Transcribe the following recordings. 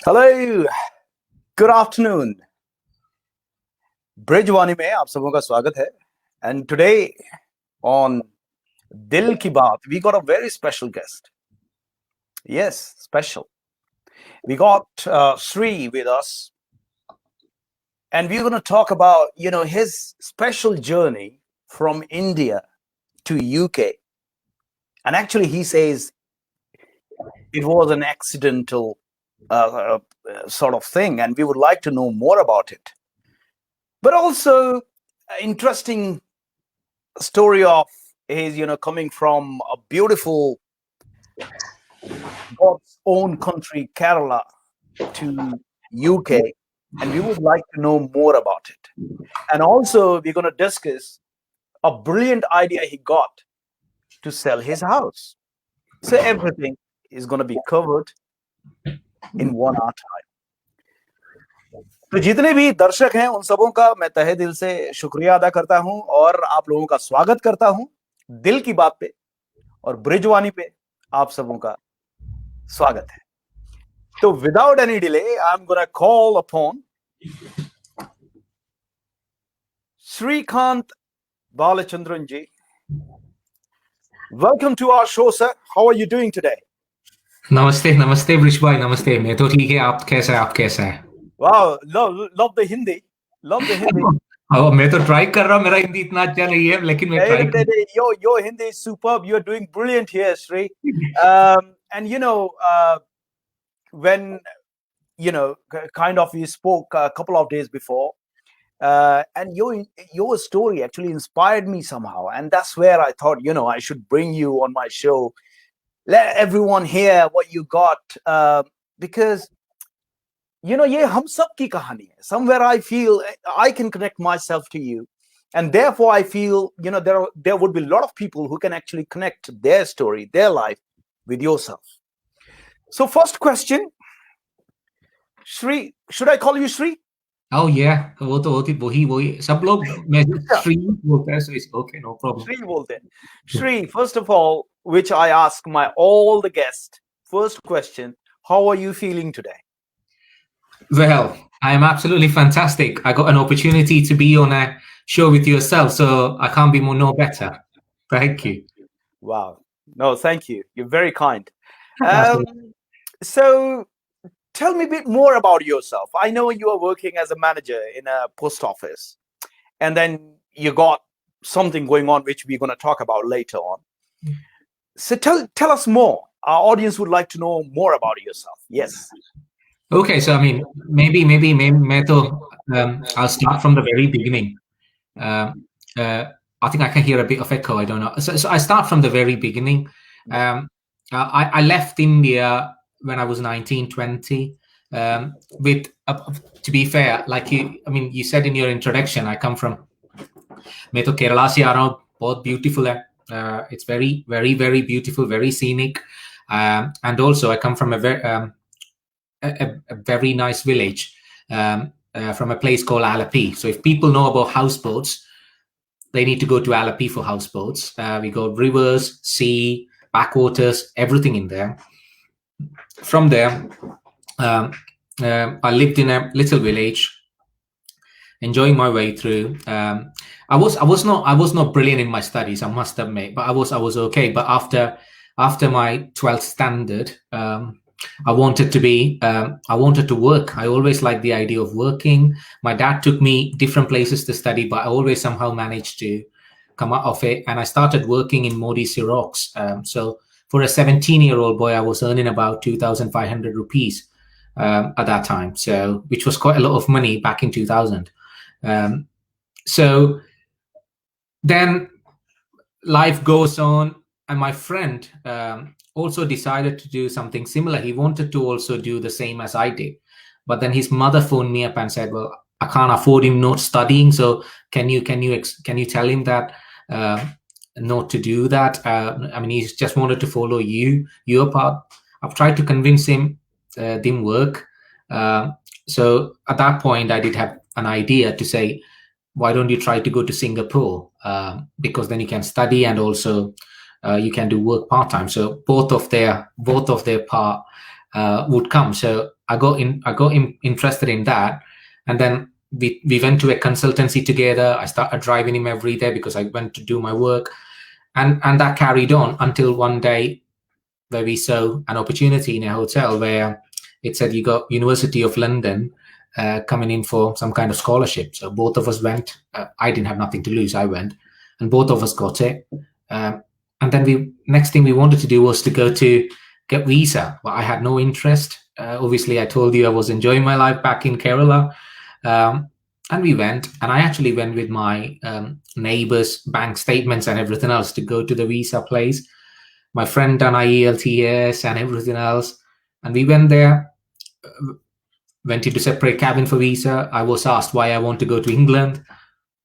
Hello, good afternoon. ब्रिजवानी में आप सबों का स्वागत है। And today on Dil Ki Baat we got a very special guest. Yes, special. We got Sree with us, and we're going to talk about his special journey from India to UK. And actually he says it was an accidental sort of thing, and we would like to know more about it. But also interesting story of his coming from a beautiful God's own country, Kerala, to UK, and we would like to know more about it. And also we're going to discuss a brilliant idea he got to sell his house. So everything is going to be covered in 1 hour time. तो जितने भी दर्शक हैं उन सबों का मैं तहे दिल से शुक्रिया अदा करता हूं और आप लोगों का स्वागत करता हूं दिल की बात पे और ब्रिजवानी पे आप सबों का स्वागत है. तो without any delay I am gonna call upon Shrikant Balachandran ji. Welcome to our show sir. How are you doing today? नमस्ते ब्रिश भाई. नमस्ते. मैं तो ठीक है. आप कैसा है? Wow, love the Hindi. मैं तो ट्राई कर रहा हूं. मेरा हिंदी इतना अच्छा नहीं है लेकिन मैं ट्राई कर रहा हूं. Your Hindi is superb. You are doing brilliant here, Sri. And when kind of we spoke a couple of days before, and your story actually inspired me somehow, and that's where I thought I should bring you on my show, let everyone hear what you got, because ये हम सब की कहानी है. Somewhere I feel I can connect myself to you, and therefore I feel there would be a lot of people who can actually connect their story, their life with yourself. So first question, Sri, should I call you Sri? Oh yeah, वो तो होती वही सब लोग मैं Sri बोलते हैं, so it's okay, no problem. Sri बोलते हैं. Sri, first of all, which I ask all the guests, first question, how are you feeling today? Well, I am absolutely fantastic. I got an opportunity to be on a show with yourself, so I can't be no better. Thank you. Wow. No, thank you. You're very kind. So tell me a bit more about yourself. I know you are working as a manager in a post office, and then you got something going on which we're going to talk about later on. So tell us more. Our audience would like to know more about yourself. Yes. Okay, so I mean, maybe I'll start from the very beginning. I think I can hear a bit of echo. I don't know. So I start from the very beginning. I left India when I was 19, 20. With to be fair, like you said in your introduction, I come from. मैं तो केरला से आ रहा हूँ. बहुत beautiful है. It's very, very, very beautiful, very scenic, and also I come from a very nice village, from a place called Alapi. So if people know about houseboats, they need to go to Alapi for houseboats. We got rivers, sea, backwaters, everything in there. From there, I lived in a little village, enjoying my way through. I was not brilliant in my studies, I must admit, but I was okay. But after my 12th standard, I wanted to work. I always liked the idea of working. My dad took me different places to study, but I always somehow managed to come out of it. And I started working in Modi Xerox. So for a 17-year-old boy, I was earning about 2,500 rupees at that time. So which was quite a lot of money back in 2000. So then life goes on, and my friend also decided to do something similar. He wanted to also do the same as I did, but then his mother phoned me up and said, "Well, I can't afford him not studying. So can you tell him that not to do that? I mean, he just wanted to follow your path." I've tried to convince him. Didn't work. So at that point, I did have an idea to say, "Why don't you try to go to Singapore? Because then you can study and also." You can do work part-time. So both of their part would come. So interested in that, and then we went to a consultancy together. I started driving him every day because I went to do my work, and that carried on until one day where we saw an opportunity in a hotel where it said you got University of London coming in for some kind of scholarship. So both of us went. I didn't have nothing to lose. I went, and both of us got it. And then next thing we wanted to do was to go to get visa. But I had no interest. Obviously, I told you I was enjoying my life back in Kerala. And we went, and I actually went with my neighbor's bank statements and everything else to go to the visa place. My friend done IELTS and everything else. And we went there, went into separate cabin for visa. I was asked why I want to go to England.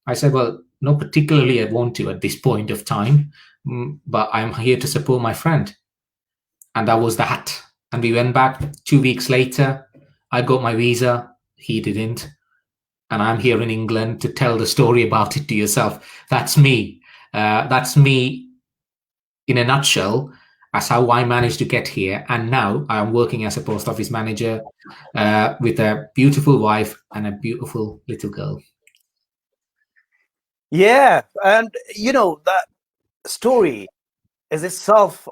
I said, well, not particularly I want to at this point of time, but I'm here to support my friend. And that was that. And we went back 2 weeks later. I got my visa. He didn't. And I'm here in England to tell the story about it to yourself. That's me. That's me in a nutshell, as how I managed to get here. And now I'm working as a post office manager with a beautiful wife and a beautiful little girl. Yeah, and that story as itself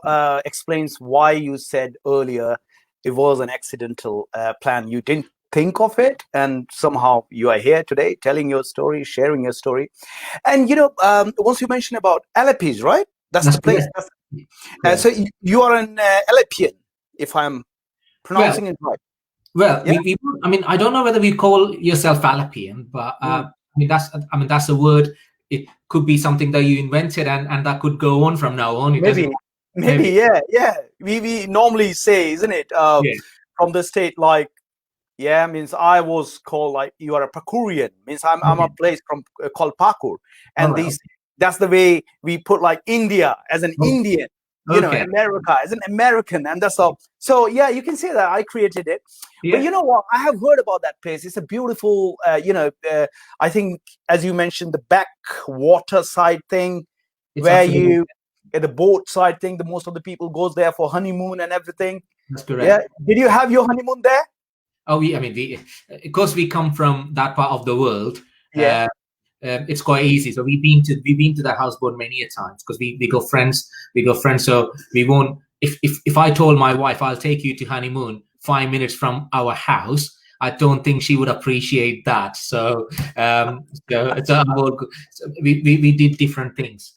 explains why you said earlier it was an accidental plan. You didn't think of it, and somehow you are here today telling your story, sharing your story. And once you mentioned about Alapis, right? That's the place. So you are an Alapian, if I'm pronouncing it right. Well, yeah. I mean, I don't know whether we call yourself Alapian, but I mean that's a word. It could be something that you invented, and that could go on from now on. Maybe, yeah. We normally say, isn't it, from the state, like, means I was called, like, you are a Pakurian, means I'm a place from called Pakur, and that's the way we put, like, India as an Indian, America as an American, and that's all. So yeah, you can say that I created it. But you know what? I have heard about that place. It's a beautiful, I think, as you mentioned, the backwater side thing, where you at the boat side thing. The most of the people goes there for honeymoon and everything. That's correct. Yeah. Did you have your honeymoon there? Oh, I mean, because we come from that part of the world. Yeah. It's quite easy. So we've been to that houseboat many a times because we got friends. So we won't. If I told my wife I'll take you to honeymoon 5 minutes from our house, I don't think she would appreciate that. So we did different things.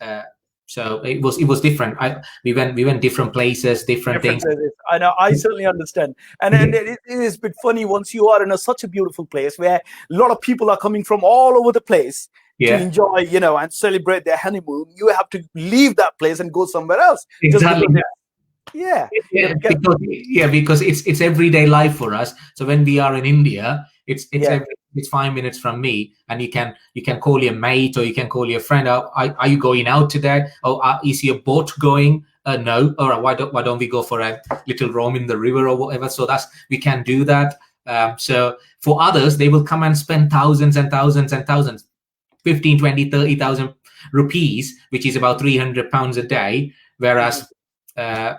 So it was different. We went different places, different things. I know. I certainly understand. And it is a bit funny once you are in such a beautiful place where a lot of people are coming from all over the place to enjoy, and celebrate their honeymoon. You have to leave that place and go somewhere else. Exactly. Because it's everyday life for us. So when we are in India, it's 5 minutes from me, and you can call your mate or you can call your friend. Are you going out today? Is your boat going? No. All right. Why don't we go for a little roam in the river or whatever? So we can do that. So for others, they will come and spend thousands and thousands and thousands, 15, 20, 30,000 rupees, which is about 300 pounds a day. Whereas, I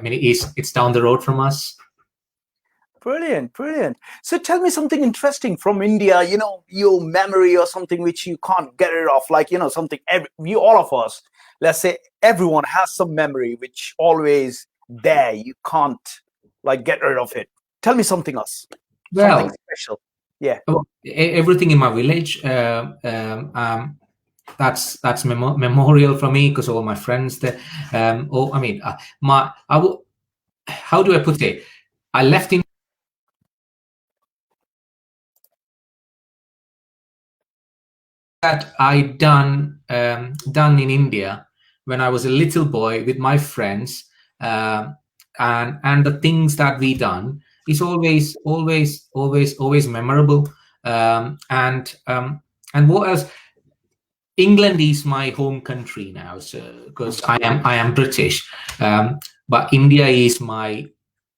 mean, it's down the road from us. Brilliant. So tell me something interesting from India, your memory or something which you can't get rid of, like, something all of us, let's say everyone has some memory which always there. You can't, like, get rid of it. Tell me something else. Something special. Yeah. Everything in my village, that's memorial for me because all my friends there. How do I put it? I left in that I done in India when I was a little boy with my friends, and the things that we done is always memorable. And what else? England is my home country now, so because I am British, but India is my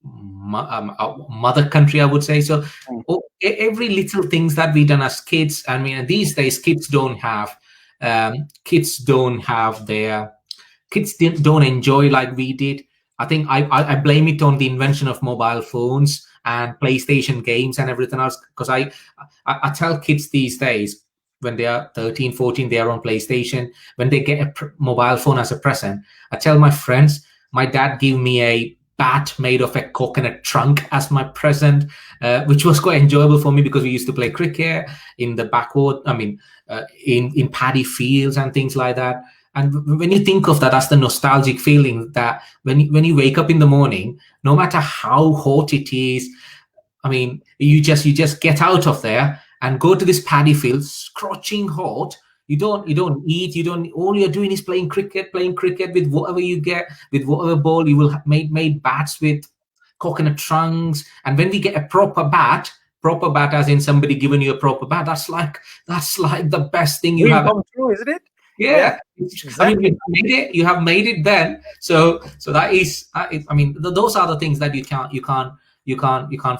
mother country, I would say. So every little things that we done as kids. I mean, these days kids don't enjoy like we did. I think I blame it on the invention of mobile phones and PlayStation games and everything else. Because I tell kids these days, when they are 13, 14, they are on PlayStation. When they get a mobile phone as a present, I tell my friends, my dad gave me a bat made of a coconut trunk as my present, which was quite enjoyable for me because we used to play cricket in the backward, in paddy fields and things like that. And when you think of that, that's the nostalgic feeling that when you wake up in the morning, no matter how hot it is, I mean, you just get out of there and go to this paddy field, scorching hot. You don't eat. You don't. All you're doing is playing cricket with whatever you get, with whatever ball you will have made bats with coconut trunks. And when we get a proper bat as in somebody giving you a proper bat, that's like the best thing you Dream have. come true, isn't it? Yeah, exactly. I mean, you have made it then. So that is, I mean, those are the things that you can't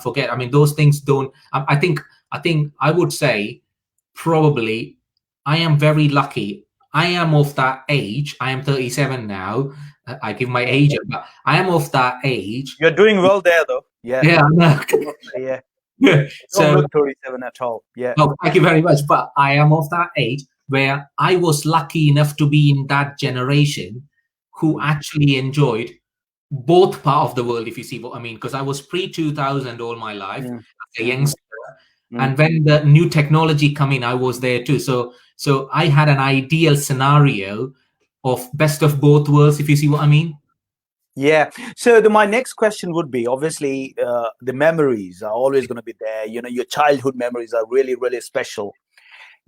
forget. I mean, those things don't. I think I would say probably I am very lucky. I am of that age. I am 37 now. I give my age, but I am of that age. You're doing well there, though. Yeah. Yeah. Yeah. So Don't look 37 at all. Yeah. oh, thank you very much. But I am of that age where I was lucky enough to be in that generation who actually enjoyed both part of the world, if you see what I mean, because I was pre-2000 all my life as a youngster. And when the new technology come in, I was there too. So I had an ideal scenario of best of both worlds, if you see what I mean. Yeah. So my next question would be, obviously, the memories are always going to be there. You know, your childhood memories are really, really special.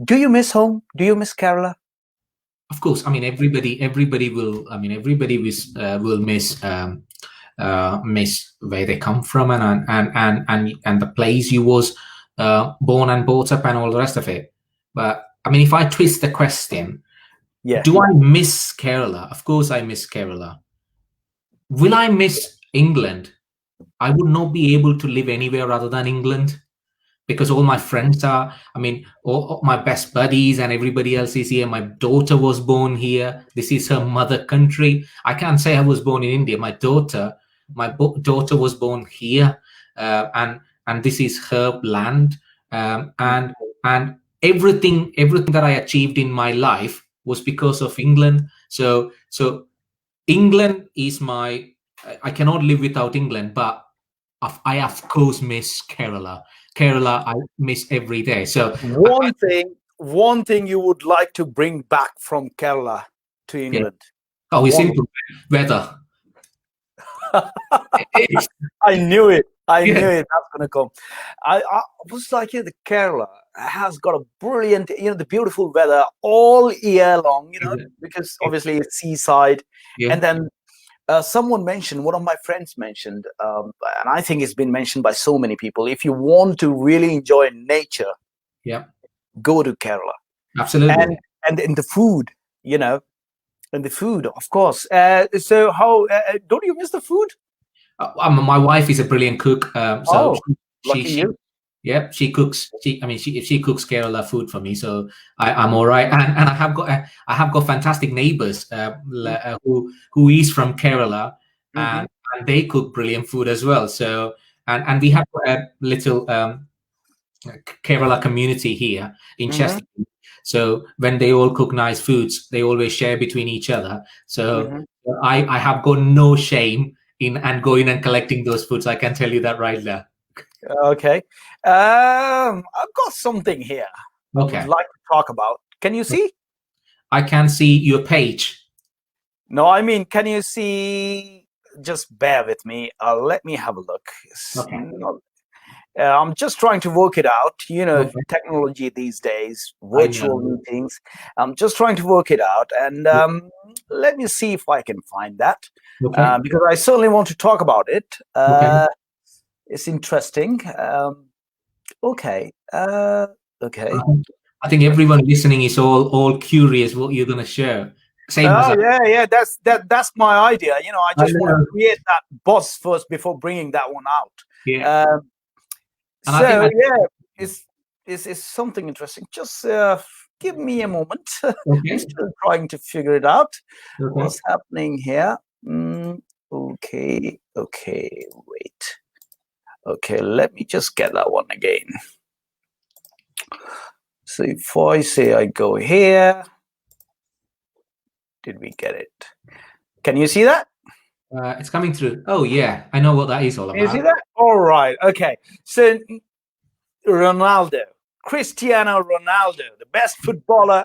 Do you miss home? Do you miss Kerala? Of course. I mean, everybody will. I mean, everybody will miss where they come from and the place you was born and brought up and all the rest of it. But I mean, if I twist the question, do I miss Kerala? Of course, I miss Kerala. Will I miss England? I would not be able to live anywhere other than England because all my friends are, I mean, all my best buddies and everybody else is here. My daughter was born here. This is her mother country. I can't say I was born in India. My daughter was born here, and this is her land. And everything that I achieved in my life was because of England. So England is my. I cannot live without England, but I of course miss Kerala. Kerala, I miss every day. So one thing you would like to bring back from Kerala to England? Yeah. Oh, it's simple. Weather. I knew it. I knew it. That's going to come. I was like, the Kerala has got a brilliant, the beautiful weather all year long, because obviously it's seaside. And then someone mentioned, one of my friends mentioned, and I think it's been mentioned by so many people, if you want to really enjoy nature, go to Kerala. Absolutely. And in the food, and the food, of course. So how, don't you miss the food? My wife is a brilliant cook. Lucky you. Yeah, she cooks. She cooks Kerala food for me, so I'm all right. And I have got fantastic neighbors who is from Kerala, and they cook brilliant food as well. So and we have a little Kerala community here in Chester. So when they all cook nice foods, they always share between each other. So I have got no shame in and going and collecting those foods. I can tell you that right now. Okay. I've got something here I would like to talk about. Can you see? I can see your page. No, I mean, can you see? Just bear with me. Let me have a look. I'm just trying to work it out. Technology these days, virtual meetings. I'm just trying to work it out. And let me see if I can find that. Because I certainly want to talk about it. It's interesting. Okay. I think everyone listening is all curious what you're going to share. Yeah. That's my idea. I just want to create that buzz first before bringing that one out. It's something interesting. Just give me a moment. I'm still trying to figure it out. What's happening here? Okay. Wait. Okay, let me just get that one again. So if I say I go here, did we get it? Can you see that? It's coming through. Oh yeah, I know what that is all Can you see about. that? All right. Okay. So Ronaldo, Cristiano Ronaldo, the best footballer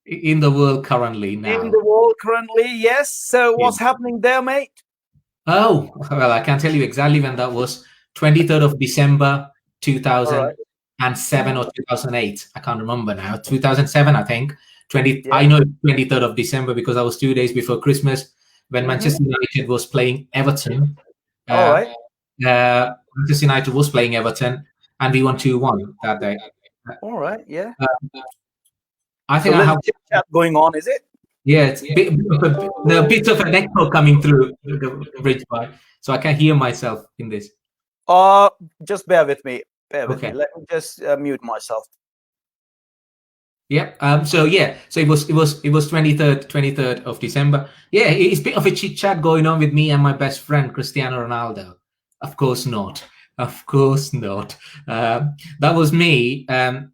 In the world currently in now. the world currently. Yes. So what's happening there, mate? Oh, well, I can tell you exactly when that was. 23rd of December, All right. 2007 or 2008. I can't remember now. 2007, I think. Yeah. I know 23rd of December because I was 2 days before Christmas when Mhm. Manchester United was playing Everton. All right. Manchester United was playing Everton, and we won 2-1 that day. All right. Yeah. Uh, I So think I little have. chit chat going on, is it? Yeah, it's a bit of an echo coming through the bridge by, so I can hear myself in this. Uh, just bear with me. Bear with me. Okay. Let me just mute myself. Yep. So it was 23rd of December. Yeah, it's a bit of a chit chat going on with me and my best friend Cristiano Ronaldo. Of course not. Of course not. That was me. And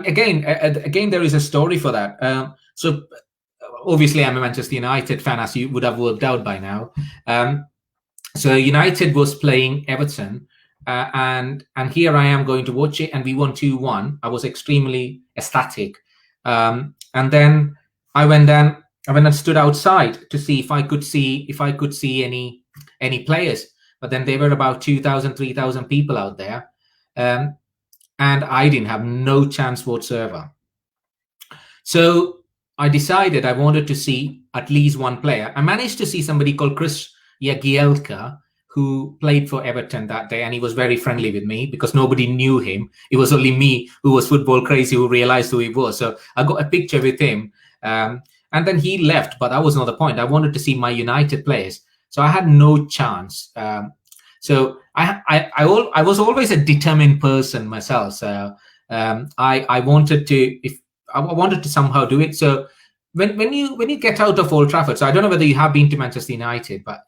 again, there is a story for that. So obviously, I'm a Manchester United fan, as you would have worked out by now. So United was playing Everton, and here I am going to watch it, and we won 2-1. I was extremely ecstatic, and then I went down. I went and stood outside to see if I could see any players, but then there were about 2,000, 3,000 people out there, um, and I didn't have no chance whatsoever. So I decided I wanted to see at least one player. I managed to see somebody called Chris Jagielka, who played for Everton that day, and he was very friendly with me because nobody knew him. It was only me who was football crazy who realized who he was. So I got a picture with him, and then he left, but that was not the point. I wanted to see my United players, so I had no chance. So I was always a determined person myself. So I wanted to if I wanted to somehow do it. So when you get out of Old Trafford, so I don't know whether you have been to Manchester United, but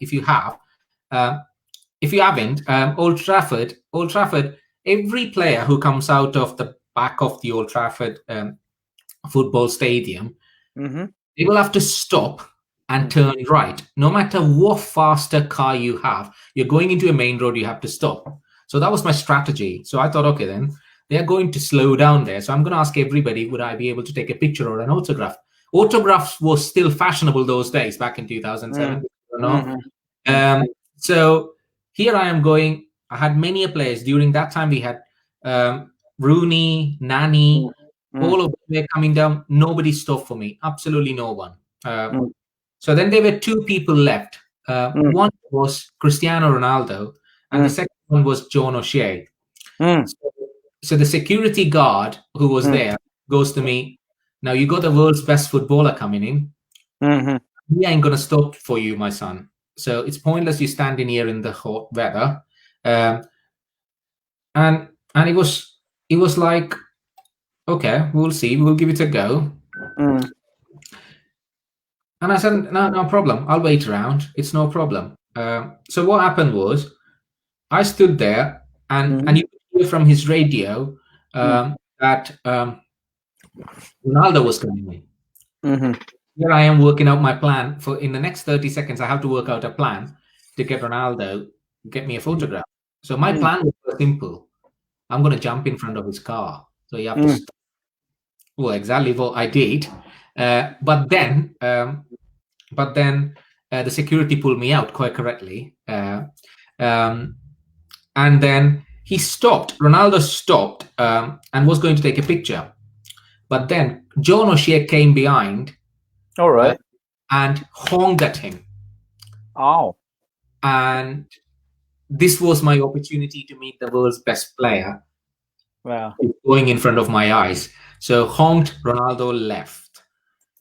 um, if you haven't, Old Trafford, every player who comes out of the back of the Old Trafford football stadium, Mm-hmm. they will have to stop and turn right. No matter what faster car you have, you're going into a main road, you have to stop. So that was my strategy. So I thought, okay, then they're going to slow down there. So I'm going to ask everybody, would I be able to take a picture or an autograph? Autographs was still fashionable those days, back in 2007. You know? Mm-hmm. Um, so here I am going. I had many players during that time. We had Rooney, Nani, all of them were coming down. Nobody stopped for me. Absolutely no one. So then there were two people left. One was Cristiano Ronaldo, and the second one was John O'Shea. So the security guard who was there goes to me, now you got the world's best footballer coming in. Mm-hmm. He ain't gonna stop for you, my son. So it's pointless you standing here in the hot weather. And it was like, okay, we'll see, we'll give it a go. And I said, no problem. I'll wait around. It's no problem. So what happened was, I stood there, and you could hear from his radio that Ronaldo was coming in. Here I am working out my plan for in the next 30 seconds. I have to work out a plan to get Ronaldo, get me a photograph. So my plan was simple. I'm going to jump in front of his car. So you have to stop. Well, exactly what I did. But then the security pulled me out quite correctly. And then he stopped. Ronaldo stopped and was going to take a picture. But then John O'Shea came behind. All right. And honked at him. Oh. And this was my opportunity to meet the world's best player. Wow. Going in front of my eyes. So honked, Ronaldo left.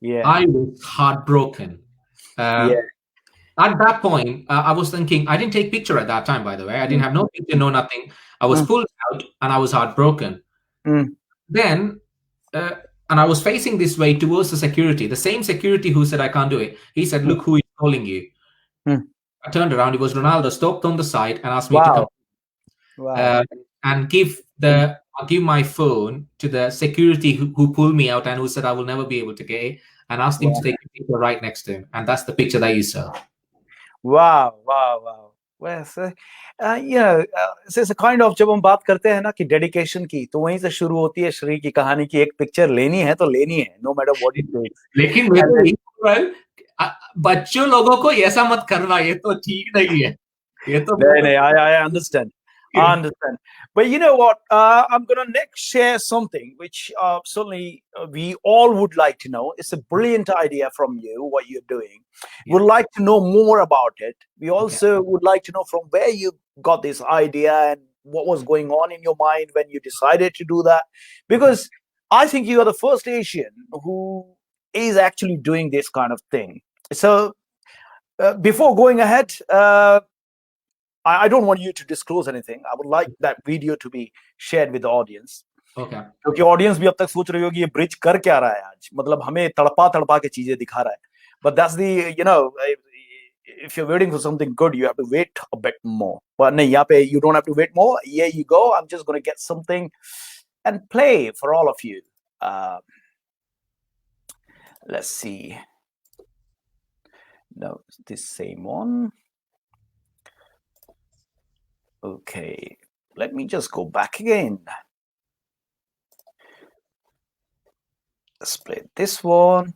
Yeah. I was heartbroken. Yeah. At that point, I was thinking, I didn't take picture at that time, by the way. I didn't have no picture, no nothing. I was pulled out and I was heartbroken. Then, and I was facing this way towards the security, the same security who said I can't do it. He said, look who is calling you. I turned around. It was Ronaldo, stopped on the side and asked me to come. Wow. and give my phone to the security who pulled me out and who said I will never be able to get it, and asked him to Wow. take a picture right next to him, and that's the picture that you saw. Wow. Wow. Wow. वैसे it's kind of, जब हम बात करते हैं ना कि dedication की, तो वहीं से शुरू होती है श्री की कहानी की। एक पिक्चर लेनी है तो लेनी है, no matter what it takes. लेकिन मेरे को ये बोल रहा है, बच्चों लोगों को ऐसा मत करना, ये तो ठीक नहीं है, ये तो नहीं, I understand. I understand. But you know what? I'm going to next share something which certainly we all would like to know. It's a brilliant idea from you, what you're doing. Yeah. Would like to know more about it. We also would like to know from where you got this idea and what was going on in your mind when you decided to do that. Because I think you are the first Asian who is actually doing this kind of thing. So before going ahead, I don't want you to disclose anything. I would like that video to be shared with the audience. Okay. क्योंकि audience भी अब तक सोच रही होगी ये bridge कर क्या रहा है आज, मतलब हमें तड़पा तड़पा के चीजें दिखा रहा है. But that's the, if you're waiting for something good, you have to wait a bit more. But नहीं, यहाँ पे you don't have to wait more. Here you go. I'm just going to get something and play for all of you. Let's see. No, this same one. Okay, let me just go back again. Let's play this one.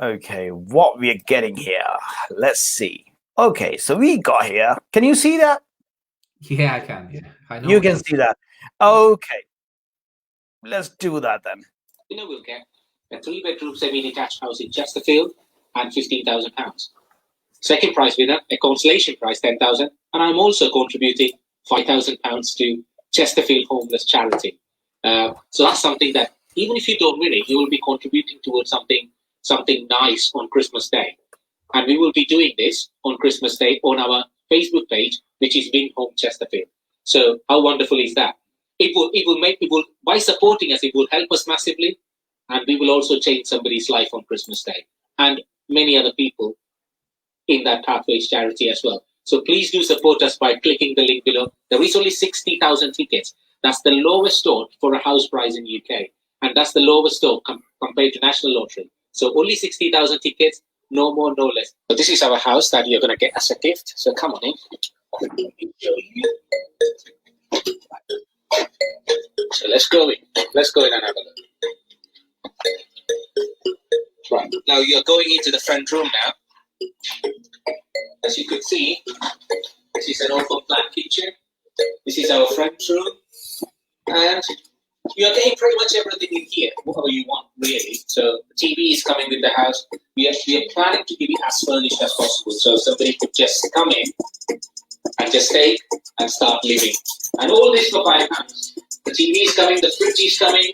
Okay, what we are getting here. Let's see. Okay, so we got here. Can you see that? Yeah, I can. Yeah, I know. You can see that. Okay, let's do that then. We'll get a 3-bedroom semi-detached house in Chesterfield and £15,000. Second prize winner, a consolation prize, 10,000, and I'm also contributing £5,000 to Chesterfield Homeless Charity. So that's something that even if you don't win it, you will be contributing towards something nice on Christmas Day. And we will be doing this on Christmas Day on our Facebook page, which is Win Home Chesterfield. So how wonderful is that? It will by supporting us, it will help us massively, and we will also change somebody's life on Christmas Day and many other people in that Pathways charity as well. So please do support us by clicking the link below. There is only 60,000 tickets. That's the lowest store for a house prize in UK. And that's the lowest store compared to National Lottery. So only 60,000 tickets, no more, no less. So this is our house that you're going to get as a gift. So come on in. Let me show you. So let's go in. Let's go in and have a look. Right. Now you're going into the front room now. As you could see, this is an open plan kitchen. This is our front room, and you're getting pretty much everything in here, whatever you want, really. So the TV is coming with the house. We are planning to keep it as furnished as possible, so somebody could just come in and just take and start living. And all this for £5. The TV is coming, the fridge is coming.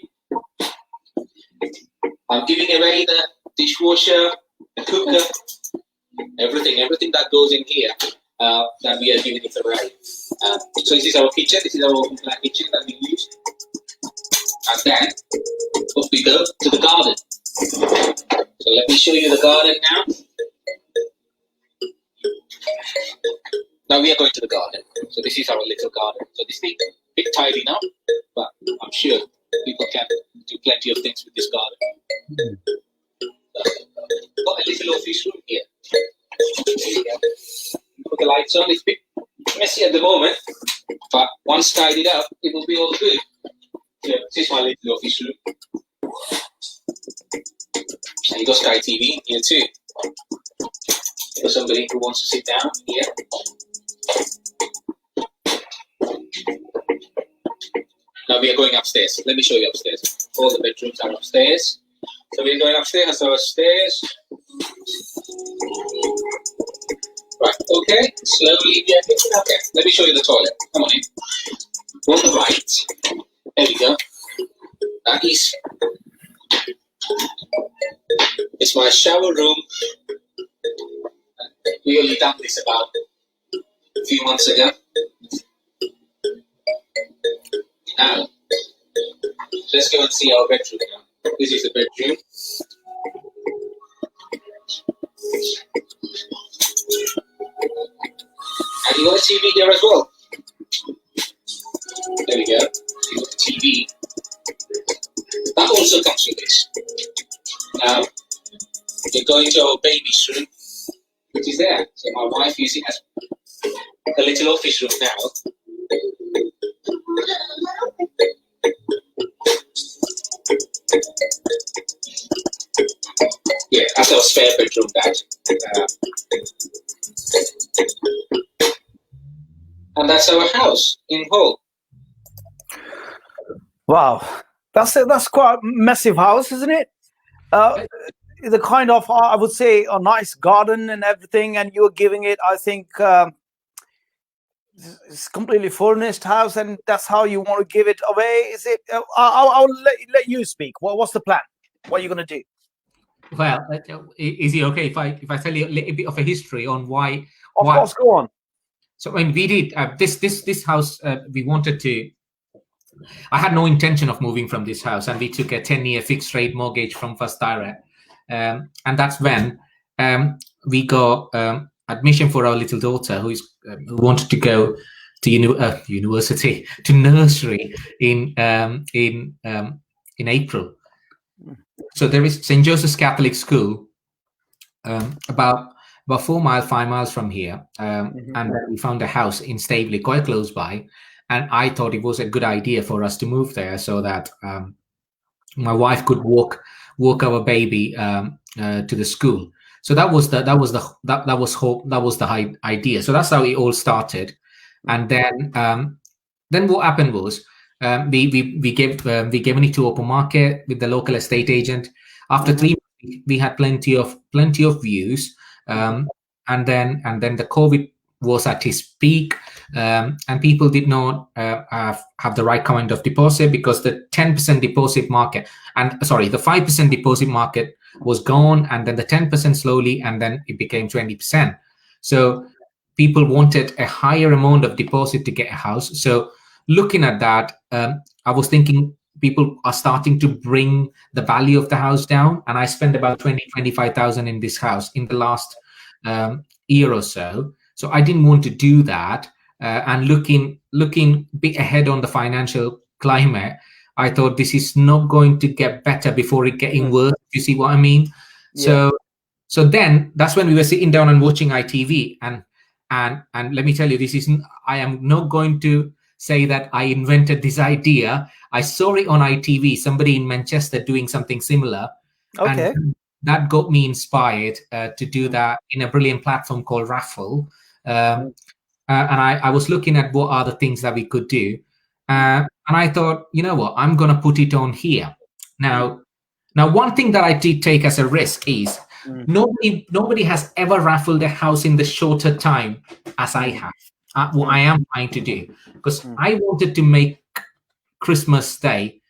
I'm giving away the dishwasher, the cooker. Everything that goes in here, that we are giving it away. So this is our kitchen. This is our open plan kitchen that we use. And then off we go to the garden. So let me show you the garden now. Now we are going to the garden. So this is our little garden. So this thing a bit tidy now, but I'm sure people can do plenty of things with this garden. Got a little office room here. Put the lights on. It's a bit messy at the moment, but once tidied up, it will be all good. Yeah, this is my little office room. And you got Sky TV in here too. For somebody who wants to sit down here. Now we are going upstairs. Let me show you upstairs. All the bedrooms are upstairs. So we're going upstairs. So upstairs. Right, okay, slowly get it. Okay, let me show you the toilet. Come on in. On the right. There we go. That is. It's my shower room. We only done this about a few months ago. Now, let's go and see our bedroom now. This is the bedroom. And you got a TV here as well. There we go. You got the TV. That also comes with this. Now, you're going to our baby's room, which is there. So my wife uses it as a little office room now. Yeah, that's our spare bedroom, that. And that's our house in Hull. Wow, that's quite a massive house, isn't it? The kind of, I would say, a nice garden and everything, and you're giving it, I think, it's completely furnished house, and that's how you want to give it away. Is it? I'll let you speak. What's the plan? What are you going to do? Well, is it okay if I tell you a little bit of a history on why? Of course, go on. So when we did this house, we wanted to. I had no intention of moving from this house, and we took a 10-year fixed rate mortgage from First Direct, and that's when we got admission for our little daughter who wanted to go to university, to nursery in April. So there is St. Joseph's Catholic School about 5 miles from here, and then we found a house in Staveley, quite close by. And I thought it was a good idea for us to move there so that my wife could walk our baby to the school. So that was the idea. So that's how it all started. And then what happened was we gave money to open market with the local estate agent. After 3 months, we had plenty of views, and then the COVID was at its peak, and people did not have the right kind of deposit, because the 10% deposit market, the 5% deposit market was gone, and then the 10% slowly, and then it became 20%. So people wanted a higher amount of deposit to get a house. So looking at that, I was thinking people are starting to bring the value of the house down, and I spent about 25,000 in this house in the last year or so. So I didn't want to do that. And looking a bit ahead on the financial climate, I thought this is not going to get better before it getting worse. You see what I mean? Yeah. So then that's when we were sitting down and watching ITV, and let me tell you, I am not going to say that I invented this idea. I saw it on ITV, somebody in Manchester doing something similar. Okay. And that got me inspired to do that in a brilliant platform called Raffle. And I was looking at what are the things that we could do. And I thought, you know what, I'm going to put it on here. Now, one thing that I did take as a risk is nobody has ever raffled a house in the shorter time as I have. What I am trying to do, because I wanted to make Christmas Day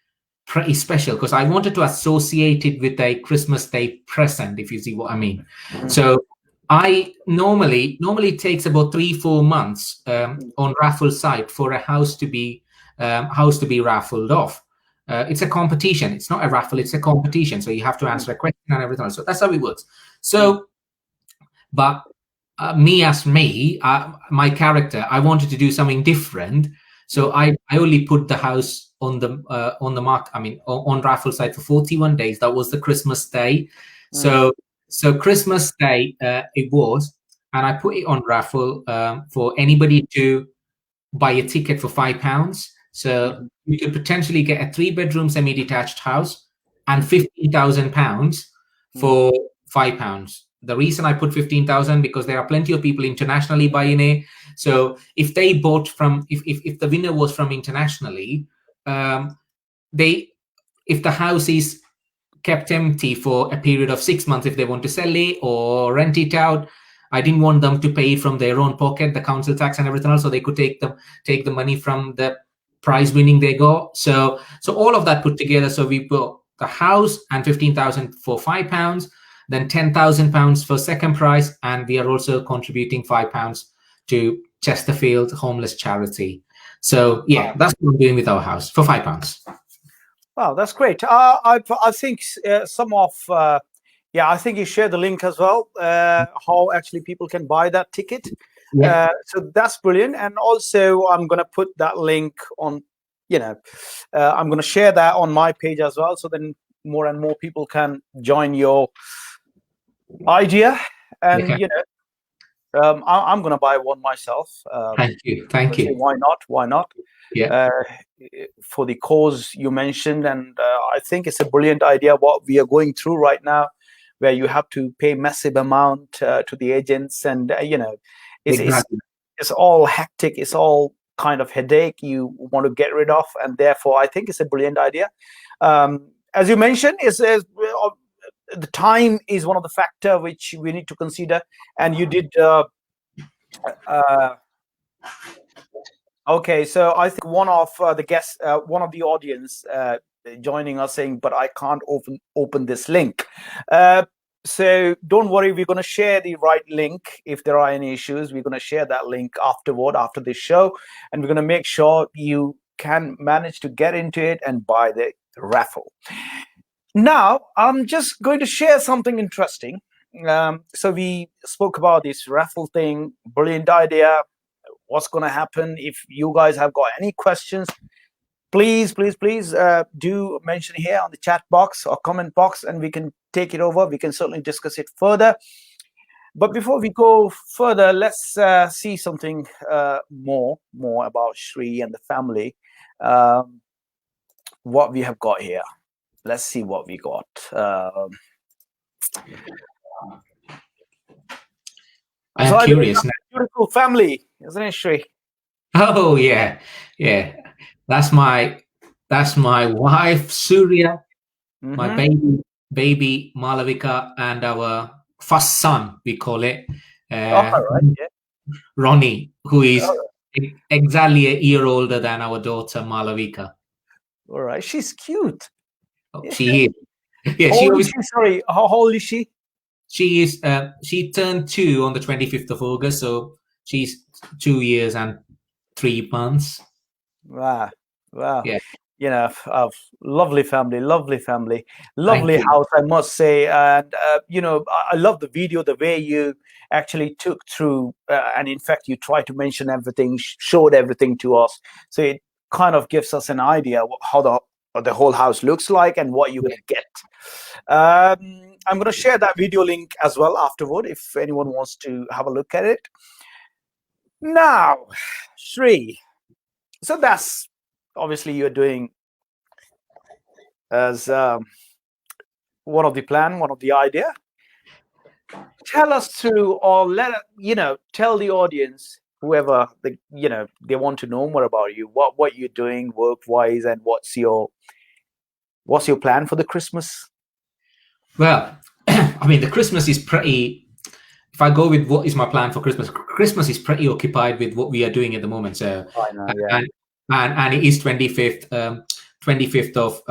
pretty special, because I wanted to associate it with a Christmas Day present, if you see what I mean. So I normally it takes about 3-4 months on raffle site for a house to be raffled off. It's a competition. It's not a raffle. It's a competition. So you have to answer a question and everything else. So that's how it works. So, but my character, I wanted to do something different. So I only put the house on the mark. I mean, on raffle site for 41 days. That was the Christmas Day. So Christmas Day it was, and I put it on raffle for anybody to buy a ticket for £5. So you could potentially get a 3-bedroom semi-detached house and £15,000 for £5. The reason I put 15,000 because there are plenty of people internationally buying it. So if they bought from, if the winner was from internationally, if the house is kept empty for a period of 6 months, if they want to sell it or rent it out, I didn't want them to pay from their own pocket, the council tax and everything else, so they could take the money from the prize winning they got. So all of that put together. So we put the house and 15,000 for £5, then £10,000 for second prize, and we are also contributing £5 to Chesterfield homeless charity. So yeah, that's what we're doing with our house for £5. Wow, that's great. I think some of I think you share the link as well. How actually people can buy that ticket. Yeah. So that's brilliant. And also, I'm going to put that link on, I'm going to share that on my page as well. So then more and more people can join your idea. And, Okay. I'm going to buy one myself. Thank you. Thank you. Why not? Why not? Yeah. For the cause you mentioned. And I think it's a brilliant idea what we are going through right now, where you have to pay massive amount to the agents. And, Exactly. it's all hectic. It's all kind of headache you want to get rid of. And therefore, I think it's a brilliant idea. As you mentioned, the time is one of the factor which we need to consider. And you did okay, so I think one of the guests, one of the audience joining us saying, but I can't open this link. So don't worry, we're going to share the right link. If there are any issues, we're going to share that link after this show. And we're going to make sure you can manage to get into it and buy the raffle. Now, I'm just going to share something interesting. So we spoke about this raffle thing, brilliant idea. What's going to happen? If you guys have got any questions, please do mention here on the chat box or comment box, and we can take it over. We can certainly discuss it further. But before we go further, let's see something more about Sri and the family. What we have got here. Let's see what we got. I'm curious now. Beautiful family, isn't it, Sri? Oh yeah. That's my wife Surya, my baby Malavika, and our first son, we call it, Ronnie, who is exactly a year older than our daughter Malavika. All right, she's cute. Oh, she is. Yeah, sorry, how old is she? She is. She turned 2 on the 25th of August, so she's 2 years and 3 months. Wow. Yeah. Lovely family, lovely house, I must say. And I love the video, the way you actually took through, and in fact, you tried to mention everything, showed everything to us. So it kind of gives us an idea how the whole house looks like and what you're going to get. I'm going to share that video link as well afterward if anyone wants to have a look at it. Now, Sri, so that's obviously you're doing as one of the plan, one of the idea. Tell us through, or tell the audience, whoever they want to know more about you, what you're doing work-wise, and what's your plan for the Christmas? Well, I mean, the Christmas is pretty. If I go with what is my plan for Christmas, Christmas is pretty occupied with what we are doing at the moment. So, and it is 25th of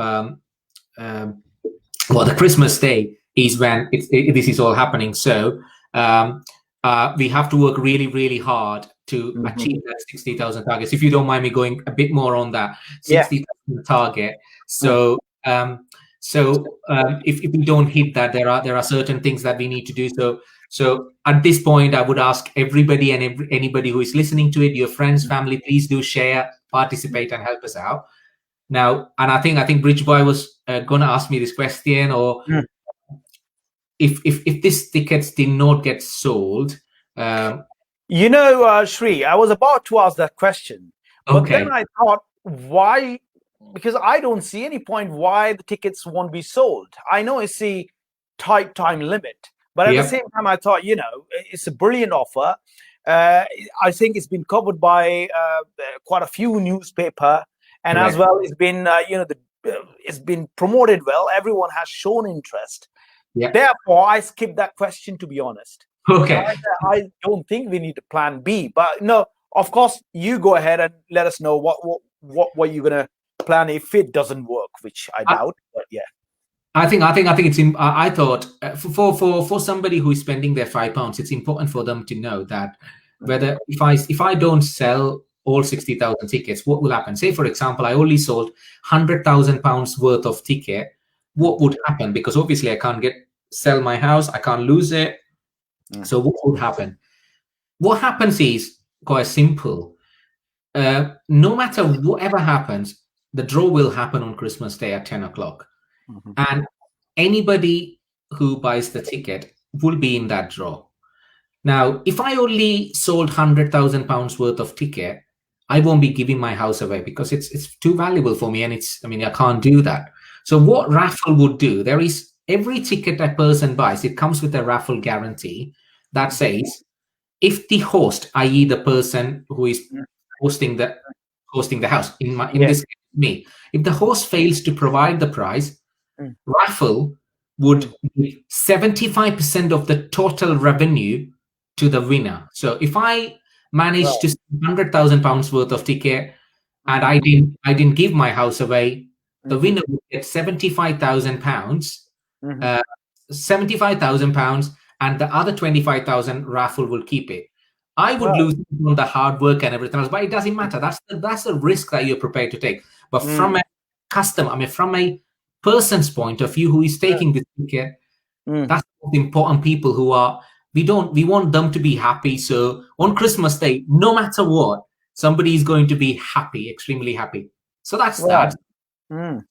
the Christmas day is when this is all happening. So we have to work really, really hard to achieve that 60,000 targets. If you don't mind me going a bit more on that 60,000 target. So if we don't hit that, there are certain things that we need to do. So at this point, I would ask everybody and anybody who is listening to it, your friends, family, please do share, participate, and help us out. Now, and I think Bridgeboy was going to ask me this question, or if this tickets did not get sold. Sri, I was about to ask that question, but then I thought, why? Because I don't see any point why the tickets won't be sold. I know it's a tight time limit, but at the same time, I thought, it's a brilliant offer. I think it's been covered by quite a few newspaper, and as well, it's been, it's been promoted well. Everyone has shown interest. Yeah. Therefore, I skipped that question, to be honest. Okay. I don't think we need a plan B, but no, of course, you go ahead and let us know what you're gonna plan if it doesn't work, which I doubt. But yeah. I think it's. I thought for somebody who is spending their £5, it's important for them to know that whether if I don't sell all 60,000 tickets, what will happen? Say, for example, I only sold £100,000 worth of ticket. What would happen? Because obviously I can't sell my house. I can't lose it. So what would happen? what happens is quite simple. No matter whatever happens, the draw will happen on Christmas Day at 10 o'clock. Mhm. And anybody who buys the ticket will be in that draw. Now, if I only sold £100,000 worth of ticket, I won't be giving my house away because it's too valuable for me, and I can't do that. So what raffle would do, there is every ticket a person buys, it comes with a raffle guarantee that says if the host, i.e., the person who is hosting the hosting the house, in Yeah. this case, me, if the host fails to provide the prize, Mm. raffle would give 75% of the total revenue to the winner. So if I managed to sell £100,000 worth of ticket and I didn't give my house away, the winner would get £75,000, Mhm. uh, £75,000, and the other 25,000 raffle will keep it. I would Wow. lose on the hard work and everything else, but it doesn't matter. That's the risk that you're prepared to take. But from a customer, from a person's point of view who is taking this ticket, Mm. that's the important people who are we want them to be happy. So on Christmas Day, no matter what, somebody is going to be happy, extremely happy. So that's Wow. that. Mm.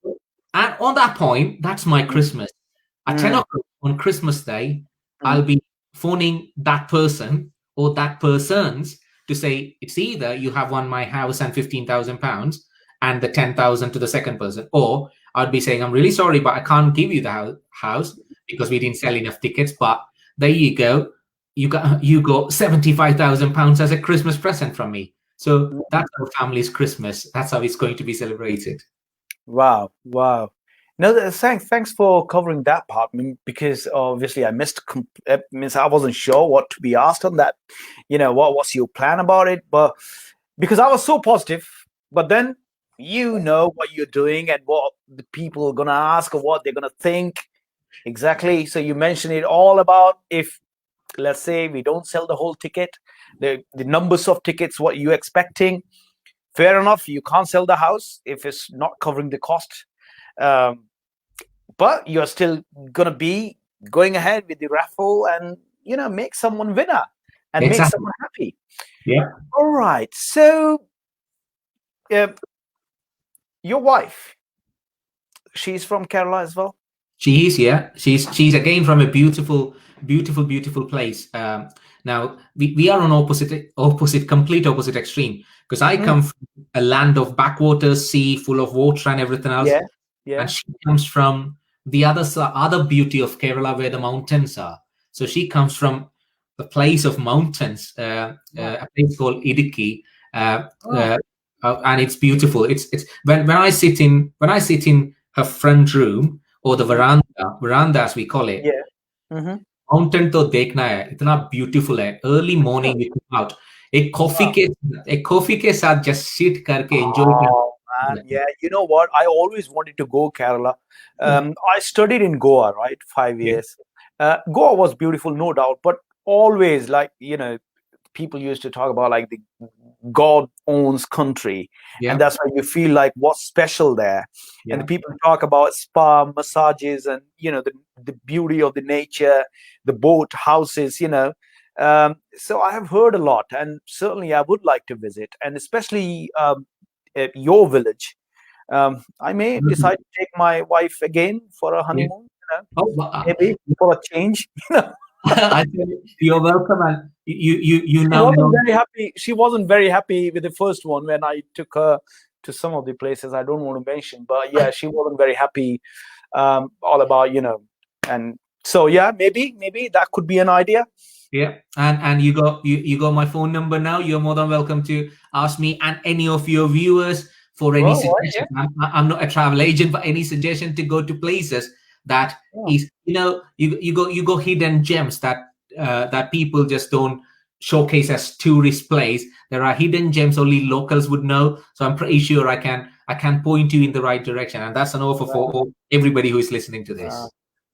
And on that point, that's my Christmas. At 10 Mm. o'clock on Christmas Day, Mm. I'll be phoning that person or that persons to say it's either you have won my house and £15,000 and the 10,000 to the second person, or I'd be saying, I'm really sorry, but I can't give you the house because we didn't sell enough tickets. But there you go. You got £75,000 as a Christmas present from me. So that's our family's Christmas. That's how it's going to be celebrated. Wow. Wow. No, thanks for covering that part. Because obviously I missed. Means I wasn't sure what to be asked on that. What was your plan about it? But because I was so positive, but then what you're doing and what the people are gonna ask or what they're gonna think exactly. So you mentioned it all about if, let's say, we don't sell the whole ticket, the numbers of tickets, what you're expecting. Fair enough, you can't sell the house if it's not covering the cost. Um, but you're still gonna be going ahead with the raffle and make someone winner and make Exactly. someone happy. Yeah. All right. So your wife, she's from Kerala as well. She is, yeah. She's again from a beautiful place. Now we are on complete opposite extreme. Because I come from a land of backwaters, sea full of water and everything else, Yeah, and yeah. she comes from the other beauty of Kerala where the mountains are. So she comes from the place of mountains, a place called Idiki, and it's beautiful. It's when I sit in her front room or the veranda as we call it. Yeah. Mm-hmm. Mountain तो देखना है इतना beautiful है early morning we come out एक coffee के साथ just sit करके enjoy Oh man, करना yeah. You know what? I always wanted to go Kerala. I studied in Goa, right? 5 years. Goa was beautiful, no doubt, but always like people used to talk about like the God owns country, and yeah that's why you feel like what's special there. And the yeah people talk about spa massages and the beauty of the nature, the boat houses. So I have heard a lot, and certainly I would like to visit, and especially at your village. I may decide to take my wife again for a yeah honeymoon. oh wow. Maybe for a change. I tell you, you're welcome, and you She now wasn't know. very happy. She wasn't very happy with the first one when I took her to some of the places I don't want to mention. But yeah, she wasn't very happy. All about and so yeah, maybe that could be an idea. Yeah, and you got my phone number now. You're more than welcome to ask me and any of your viewers for any Well, right, yeah. suggestions. I'm not a travel agent, but any suggestion to go to places that is you go hidden gems that people just don't showcase as tourist place. There are hidden gems only locals would know. So I'm pretty sure I can point you in the right direction, and that's an offer for everybody who is listening to this.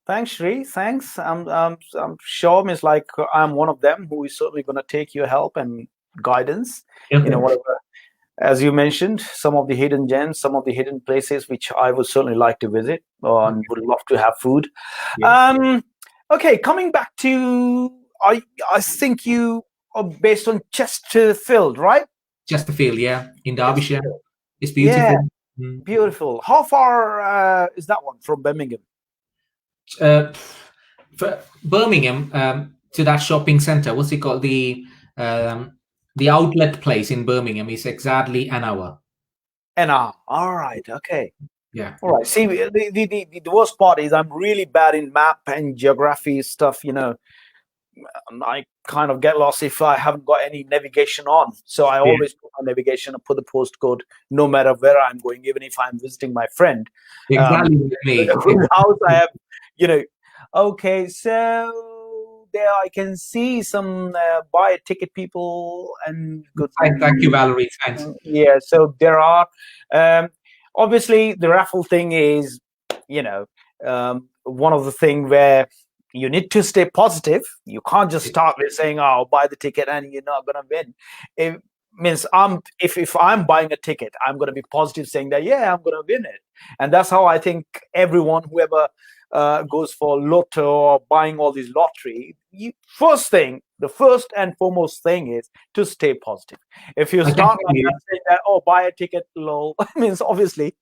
Thanks, Sri. Thanks. I'm sure Miss like I'm one of them who is certainly going to take your help and guidance. Okay. Whatever. As you mentioned, some of the hidden gems, some of the hidden places which I would certainly like to visit and would love to have food. Yeah. Okay, coming back to I think you based on Chesterfield, right? Chesterfield, yeah, in Derbyshire. Chesterfield. It's beautiful. Yeah, Mm. beautiful. How far is that one from Birmingham? For Birmingham, to that shopping center, what's it called? The outlet place in Birmingham is exactly an hour. All right. Okay. Yeah. All right. See, the worst part is I'm really bad in map and geography stuff. I kind of get lost if I haven't got any navigation on. So I always put my navigation and put the postcode no matter where I'm going, even if I'm visiting my friend. Exactly with me. Whose house I have, okay, so there I can see some buy a ticket people and good. Thank you, Valerie. Thanks. Yeah, so there are obviously the raffle thing is, one of the thing where you need to stay positive. You can't just start with saying, "Oh, buy the ticket," and you're not gonna win. It means if I'm buying a ticket, I'm gonna be positive, saying that I'm gonna win it, and that's how I think everyone, whoever goes for lotto or buying all these lottery, the first and foremost thing is to stay positive. If you start saying that, "Oh, buy a ticket," lol, means obviously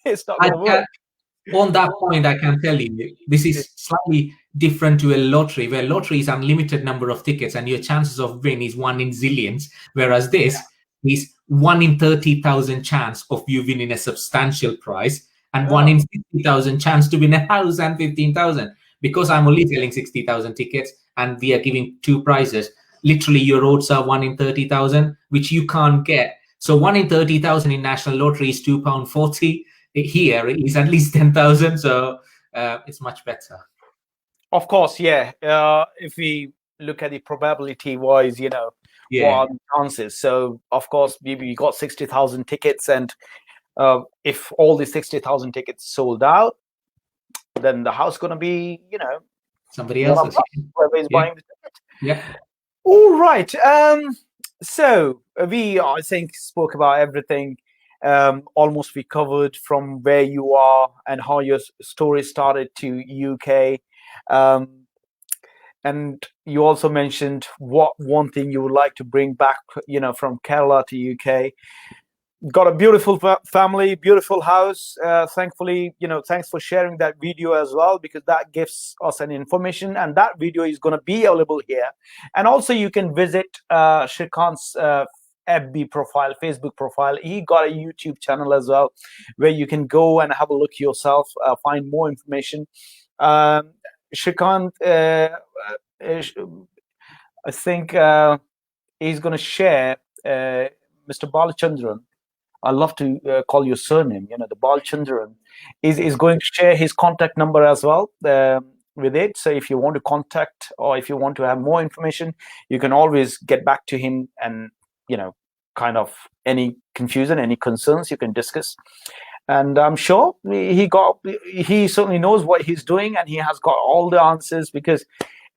it's not gonna work. On that point, I can tell you this is slightly different to a lottery, where lottery is unlimited number of tickets and your chances of win is 1 in zillions, whereas this is 1 in 30,000 chance of you winning a substantial prize and 1 in 50,000 chance to win a house and 15,000. Because I'm only selling 60,000 tickets and we are giving 2 prizes, literally your odds are 1 in 30,000, which you can't get. So 1 in 30,000 in national lottery is £2.40. Here is at least 10,000, so it's much better. Of course, yeah. If we look at the probability wise, what are the chances? So of course, we got 60,000 tickets, and if all the 60,000 tickets sold out, then the house gonna be, somebody else's. Whoever is buying the ticket. Yeah. All right. So we, I think, spoke about everything. Almost we covered from where you are and how your story started to UK, and you also mentioned what one thing you would like to bring back, from Kerala to UK. Got a beautiful family, beautiful house. Thankfully, thanks for sharing that video as well, because that gives us an information, and that video is going to be available here. And also you can visit Sreekanth's FB profile, Facebook profile. He got a YouTube channel as well, where you can go and have a look yourself, find more information. Sreekanth, I think he's going to share Mr. Balachandran. I love to call your surname, the Balachandran is going to share his contact number as well with it. So if you want to contact or if you want to have more information, you can always get back to him, and kind of any confusion, any concerns you can discuss. And I'm sure he certainly knows what he's doing, and he has got all the answers, because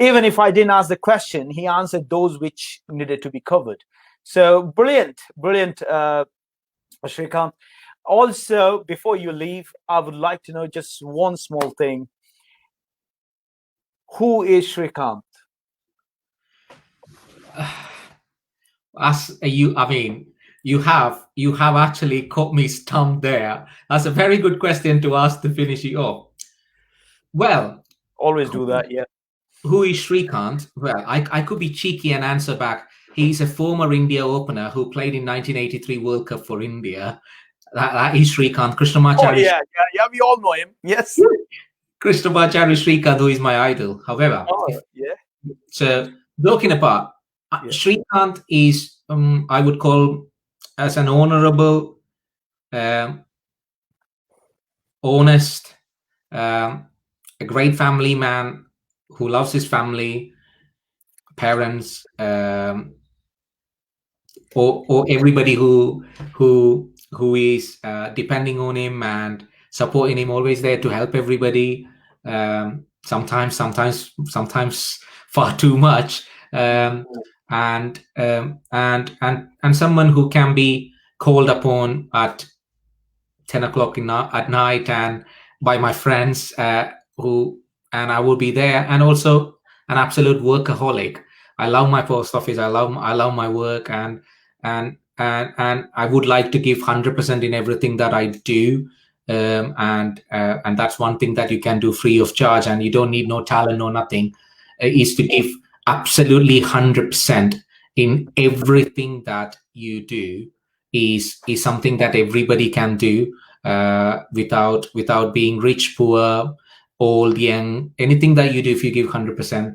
even if I didn't ask the question, he answered those which needed to be covered. So brilliant, Sreekanth. Also, before you leave, I would like to know just one small thing. Who is Sreekanth? You have actually caught me stumped there. That's a very good question to ask to finish it off. Well, always do that. Yeah. Who is Sreekanth? Well, I could be cheeky and answer back. He's a former India opener who played in 1983 World Cup for India. That is Sreekanth. Krishnamacharya. Oh, yeah, we all know him. Yes. Krishnamacharya Sreekanth, who is my idol. However, so joking apart, Sreekanth is, I would call as an honorable, honest, a great family man who loves his family, parents, or everybody who is depending on him and supporting him, always there to help everybody. Sometimes far too much. And someone who can be called upon at 10 o'clock at night and by my friends and I will be there. And also an absolute workaholic. I love my post office. I love my work, and I would like to give 100% in everything that I do. And that's one thing that you can do free of charge, and you don't need no talent or nothing. Is to give absolutely 100% in everything that you do is something that everybody can do, without being rich, poor, old, young. Anything that you do, if you give 100%,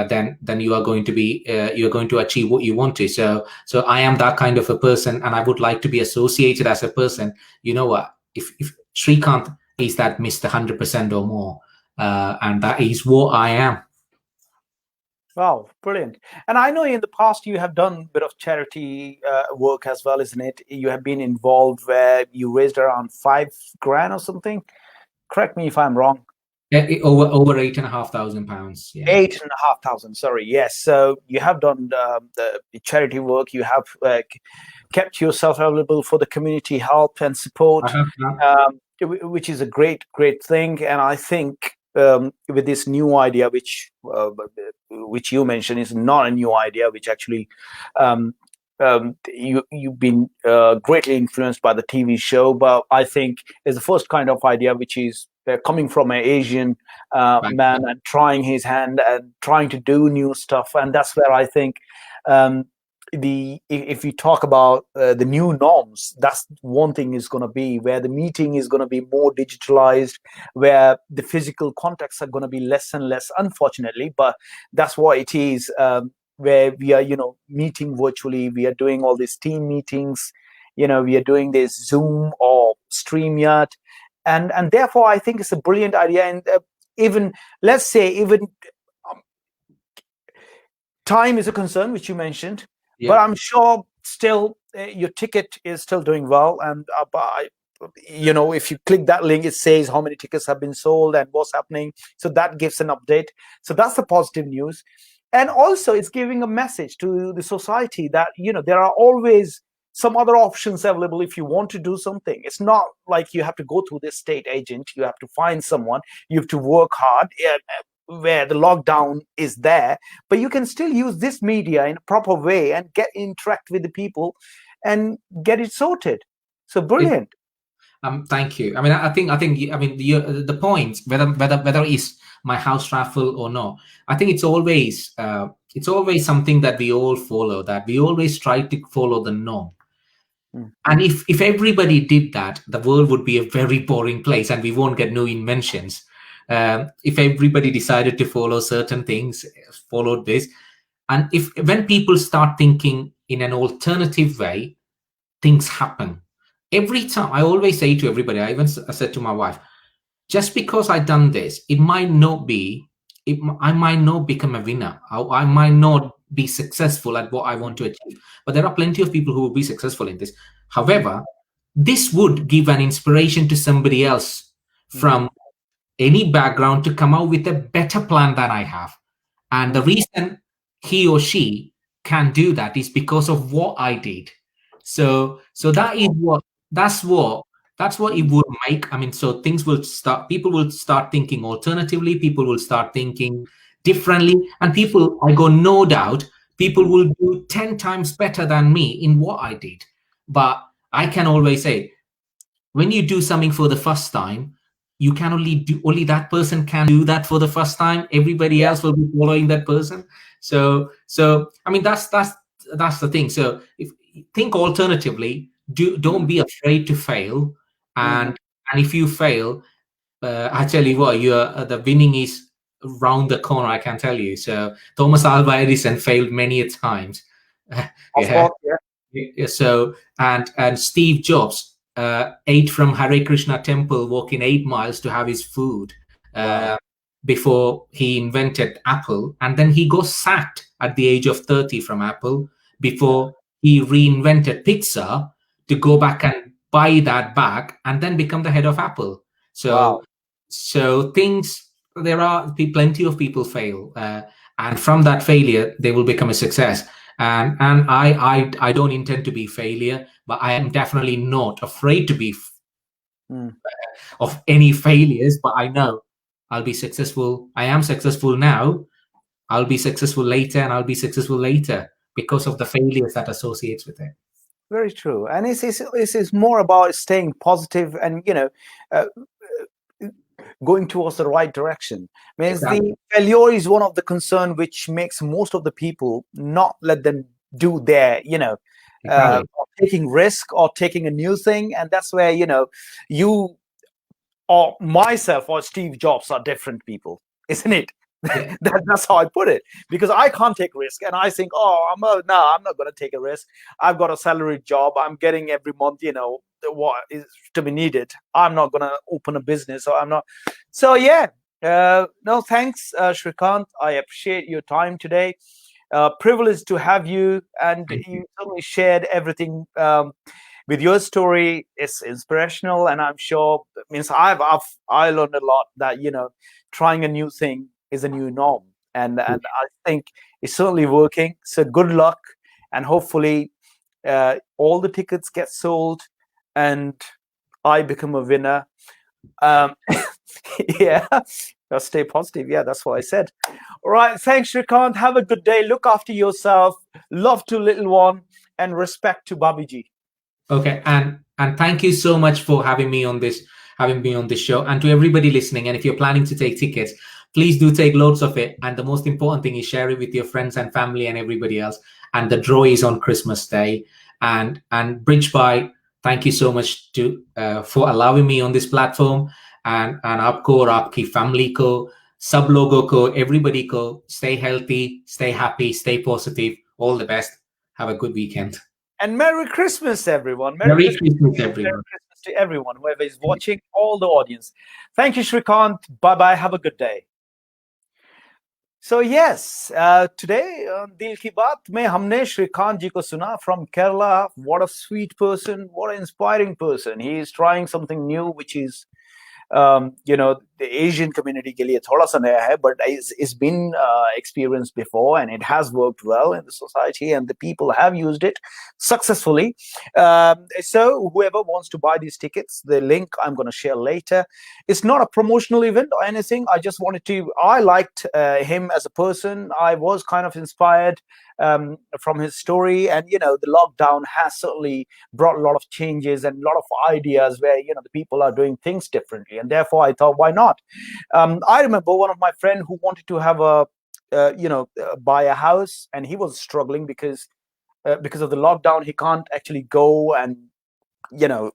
then you are going to be you're going to achieve what you want to. So I am that kind of a person, and I would like to be associated as a person. You know what? If Sreekanth is that Mr. 100% or more, and that is what I am. Wow, brilliant. And I know in the past you have done a bit of charity work as well, isn't it? You have been involved where you raised around 5 grand or something. Correct me if I'm wrong. Over £8,500. Yeah. 8,500. Sorry. Yes. So you have done the charity work. You have kept yourself available for the community help and support, which is a great thing. And I think with this new idea, which you mentioned, is not a new idea, which actually you've been greatly influenced by the TV show, but I think is the first kind of idea which is coming from an Asian man and trying his hand and trying to do new stuff. And that's where I think if we talk about the new norms, that's one thing is going to be where the meeting is going to be more digitalized, where the physical contacts are going to be less and less, unfortunately, but that's what it is. Where we are, meeting virtually, we are doing all these team meetings, we are doing this Zoom or StreamYard, and therefore I think it's a brilliant idea. And even, let's say, even time is a concern, which you mentioned, but I'm sure still your ticket is still doing well. And if you click that link, it says how many tickets have been sold and what's happening. So that gives an update. So that's the positive news. And also it's giving a message to the society that, there are always some other options available if you want to do something. It's not like you have to go through this state agent. You have to find someone. You have to work hard where the lockdown is there. But you can still use this media in a proper way and interact with the people and get it sorted. So brilliant. Thank you. I think the point, whether it's my house raffle or not, I think it's always something that we all follow, that we always try to follow the norm. And if everybody did that, the world would be a very boring place, and we won't get new inventions. If everybody decided to follow certain things, followed this, and when people start thinking in an alternative way, things happen. Every time, I always say to everybody, I even said to my wife, just because I done this, I might not become a winner. I might not be successful at what I want to achieve. But there are plenty of people who will be successful in this. However, this would give an inspiration to somebody else from any background to come out with a better plan than I have. And the reason he or she can do that is because of what I did. So that's what it would make. So people will start thinking alternatively, people will start thinking differently, and no doubt people will do 10 times better than me in what I did. But I can always say, when you do something for the first time, you can only that person can do that for the first time. Everybody else will be following that person. So that's the thing. So if think alternatively, don't be afraid to fail, and if you fail, I tell you what, the winning is round the corner, I can tell you. So Thomas Alva Edison failed many a times. So and Steve Jobs ate from Hare Krishna temple, walking 8 miles to have his food before he invented Apple, and then he got sacked at the age of 30 from Apple before he reinvented pizza to go back and buy that back and then become the head of Apple. So there are plenty of people fail, and from that failure they will become a success. And I don't intend to be failure, but I am definitely not afraid to be of any failures. But I know I'll be successful. I am successful now I'll be successful later, and I'll be successful later because of the failures that associates with it. Very true. And it's more about staying positive and, uh, going towards the right direction. Means Exactly. the failure is one of the concern which makes most of the people not let them do their, Exactly. or taking risk or taking a new thing. And that's where, you or myself or Steve Jobs are different people, isn't it? Yeah. That's how I put it, because I can't take risk, and I think, oh, I'm not going to take a risk. I've got a salaried job. I'm getting every month, what is to be needed. I'm not going to open a business, or I'm not. So yeah, no, thanks, Sreekanth. I appreciate your time today. Privileged to have you, and you certainly shared everything. With your story, it's inspirational, and I'm sure means I learned a lot that trying a new thing is a new norm, and I think it's certainly working. So good luck, and hopefully all the tickets get sold, and I become a winner. Um, yeah, stay positive. Yeah, that's what I said. All right, thanks, Sreekanth. Have a good day. Look after yourself. Love to little one, and respect to Babiji. Okay, and thank you so much for having me on this show, and to everybody listening. And if you're planning to take tickets, please do take loads of it. And the most important thing is share it with your friends and family and everybody else. And the draw is on Christmas Day. And Bridgebuy, thank you so much for allowing me on this platform. And आपको और आपकी family को, सब लोगों को, everybody को, stay healthy, stay happy, stay positive. All the best. Have a good weekend. And Merry Christmas, everyone. Merry Christmas, Merry everyone. Christmas to everyone, whoever is watching, all the audience. Thank you, Sreekanth. Bye-bye. Have a good day. So yes, today Dil Ki Baat mein humne Sreekanth ji ko suna from Kerala. What a sweet person. What an inspiring person. He is trying something new, which is the Asian community के लिए थोड़ा सा नया है, but it's been experienced before, and it has worked well in the society, and the people have used it successfully. So whoever wants to buy these tickets, the link I'm going to share later. It's not a promotional event or anything. I liked him as a person. I was kind of inspired from his story, and the lockdown has certainly brought a lot of changes and a lot of ideas where the people are doing things differently, and therefore I thought, why not? I remember one of my friend who wanted to have buy a house, and he was struggling because of the lockdown. He can't actually go and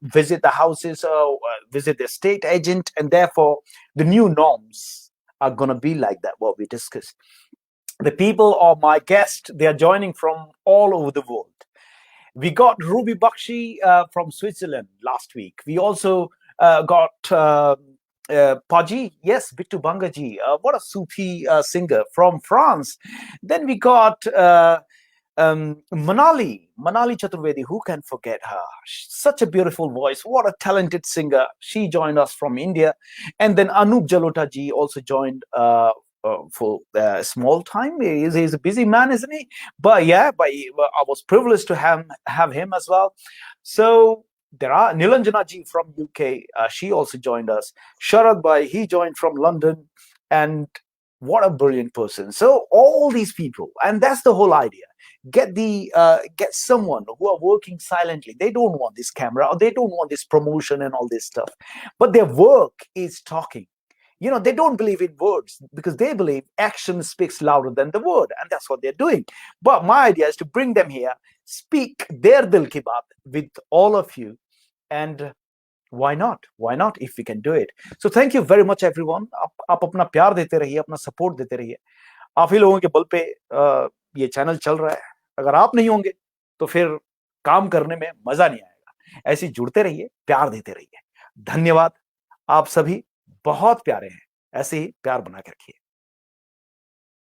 visit the houses or visit the estate agent, and therefore the new norms are going to be like that, what we discussed. The people are my guests. They are joining from all over the world. We got Ruby Bakshi from Switzerland last week. We also got Paji, yes, Bittu Bangaji, what a Sufi singer from France. Then we got Manali Chaturvedi. Who can forget her? Such a beautiful voice. What a talented singer. She joined us from India. And then Anup Jalota ji also joined for small time. He's a busy man, isn't he? But yeah, I was privileged to have him as well. So there are Nilanjana ji from UK. She also joined us. Sharad Bhai, he joined from London. And what a brilliant person. So all these people, and that's the whole idea. Get someone who are working silently. They don't want this camera, or they don't want this promotion and all this stuff. But their work is talking. They don't believe in words, because they believe action speaks louder than the word, and that's what they're doing. But my idea is to bring them here, speak their Dil Ki Baat with all of you, and why not if we can do it. So thank you very much, everyone. आप अपना प्यार देते रहिए, अपना support देते रहिए. आप ही लोगों के बल पे ये चैनल चल रहा है. अगर आप नहीं होंगे तो फिर काम करने में मजा नहीं आएगा. ऐसे जुड़ते रहिए, प्यार देते रहिए. धन्यवाद. आप सभी बहुत प्यारे हैं. ऐसे ही प्यार बना के रखिए.